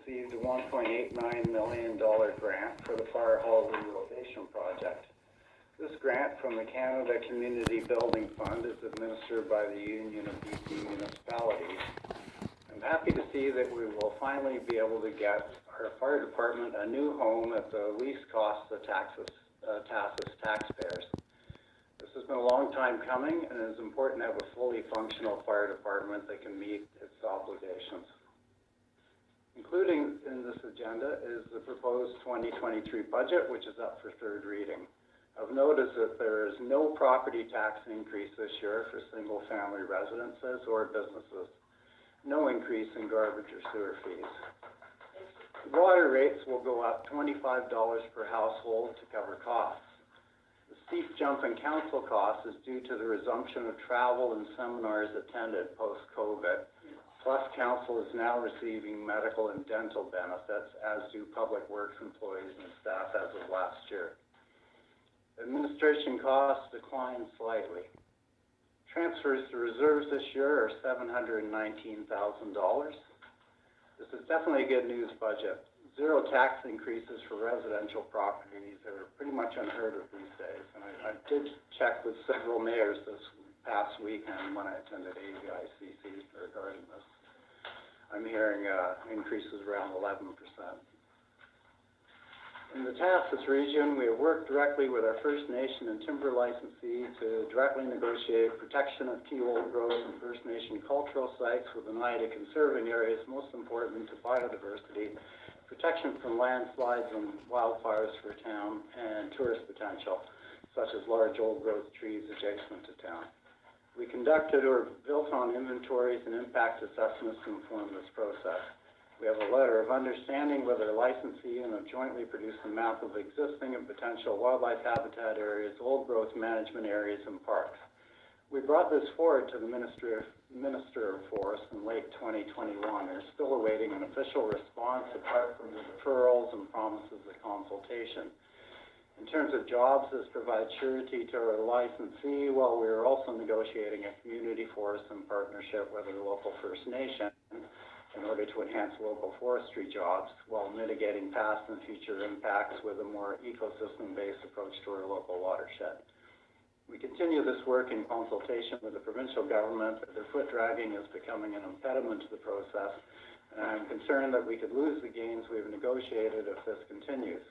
received a $1.89 million grant for the Fire Hall Relocation Project. This grant from the Canada Community Building Fund is administered by the Union of BC Municipalities. I'm happy to see that we will finally be able to get our fire department a new home at the least cost of Tahsis taxpayers. This has been a long time coming, and it is important to have a fully functional fire department that can meet its obligations. Including in this agenda is the proposed 2023 budget, which is up for third reading. Of note is that there is no property tax increase this year for single-family residences or businesses. No increase in garbage or sewer fees. Water rates will go up $25 per household to cover costs. The steep jump in council costs is due to the resumption of travel and seminars attended post-COVID. Plus, council is now receiving medical and dental benefits, as do public works employees and staff as of last year. Administration costs declined slightly. Transfers to reserves this year are $719,000. This is definitely a good news budget. Zero tax increases for residential properties are pretty much unheard of these days. And I did check with several mayors this past weekend when I attended AVICC regarding this. I'm hearing increases around 11%. In the Tahsis region, we have worked directly with our First Nation and timber licensee to directly negotiate protection of key old growth and First Nation cultural sites with an eye to conserving areas most important to biodiversity, protection from landslides and wildfires for town, and tourist potential, such as large old growth trees adjacent to town. We conducted or built on inventories and impact assessments to inform this process. We have a letter of understanding with our licensee and have jointly produced a map of existing and potential wildlife habitat areas, old growth management areas, and parks. We brought this forward to the Minister of Forests in late 2021 and are still awaiting an official response apart from the deferrals and promises of consultation. In terms of jobs, this provides surety to our licensee, while we are also negotiating a community forest in partnership with a local First Nation in order to enhance local forestry jobs while mitigating past and future impacts with a more ecosystem-based approach to our local watershed. We continue this work in consultation with the provincial government, but their foot dragging is becoming an impediment to the process, and I'm concerned that we could lose the gains we've negotiated if this continues.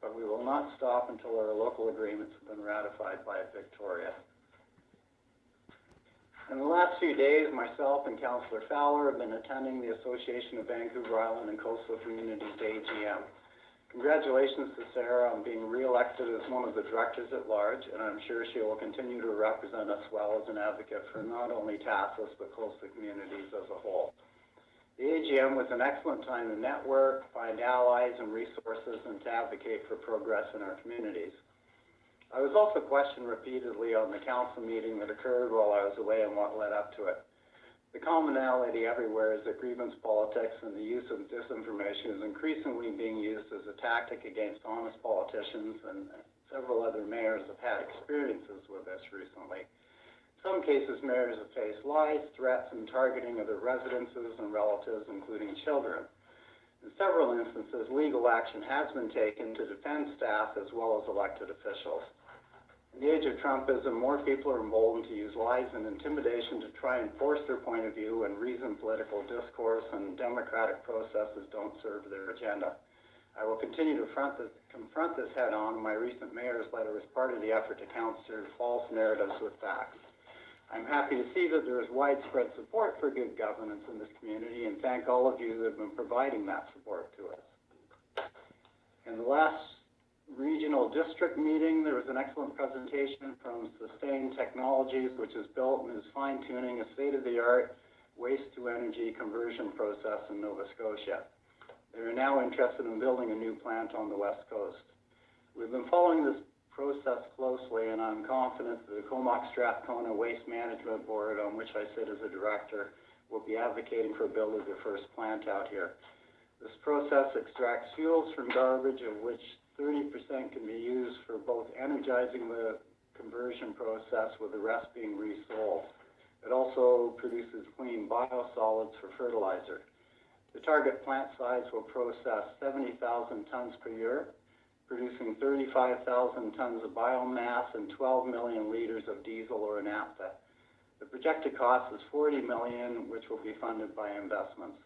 But we will not stop until our local agreements have been ratified by Victoria. In the last few days, myself and Councillor Fowler have been attending the Association of Vancouver Island and Coastal Communities AGM. Congratulations to Sarah on being re-elected as one of the directors at large, and I'm sure she will continue to represent us well as an advocate for not only Tahsis, but coastal communities as a whole. The AGM was an excellent time to network, find allies and resources, and to advocate for progress in our communities. I was also questioned repeatedly on the council meeting that occurred while I was away and what led up to it. The commonality everywhere is that grievance politics and the use of disinformation is increasingly being used as a tactic against honest politicians, and several other mayors have had experiences with this recently. In some cases, mayors have faced lies, threats, and targeting of their residences and relatives, including children. In several instances, legal action has been taken to defend staff as well as elected officials. In the age of Trumpism, more people are emboldened to use lies and intimidation to try and force their point of view, and reasoned political discourse and democratic processes don't serve their agenda. I will continue to confront this head-on. My recent mayor's letter is part of the effort to counter false narratives with facts. I'm happy to see that there is widespread support for good governance in this community, and thank all of you that have been providing that support to us. In the last regional district meeting, there was an excellent presentation from Sustained Technologies, which is built and is fine-tuning a state-of-the-art waste-to-energy conversion process in Nova Scotia. They are now interested in building a new plant on the west coast. We've been following this process closely, and I'm confident that the Comox-Strathcona Waste Management Board, on which I sit as a director, will be advocating for building their first plant out here. This process extracts fuels from garbage, of which 30% can be used for both energizing the conversion process, with the rest being resold. It also produces clean biosolids for fertilizer. The target plant size will process 70,000 tons per year, producing 35,000 tons of biomass and 12 million liters of diesel or naphtha. The projected cost is $40 million, which will be funded by investments.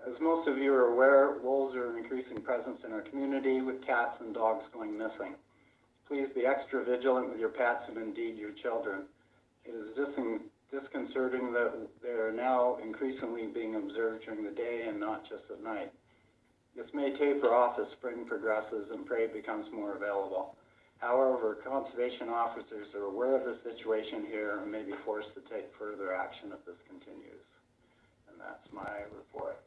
As most of you are aware, wolves are an increasing presence in our community, with cats and dogs going missing. Please be extra vigilant with your pets and indeed your children. It is disconcerting that they are now increasingly being observed during the day and not just at night. This may taper off as spring progresses and prey becomes more available. However, conservation officers are aware of the situation here and may be forced to take further action if this continues. And that's my report.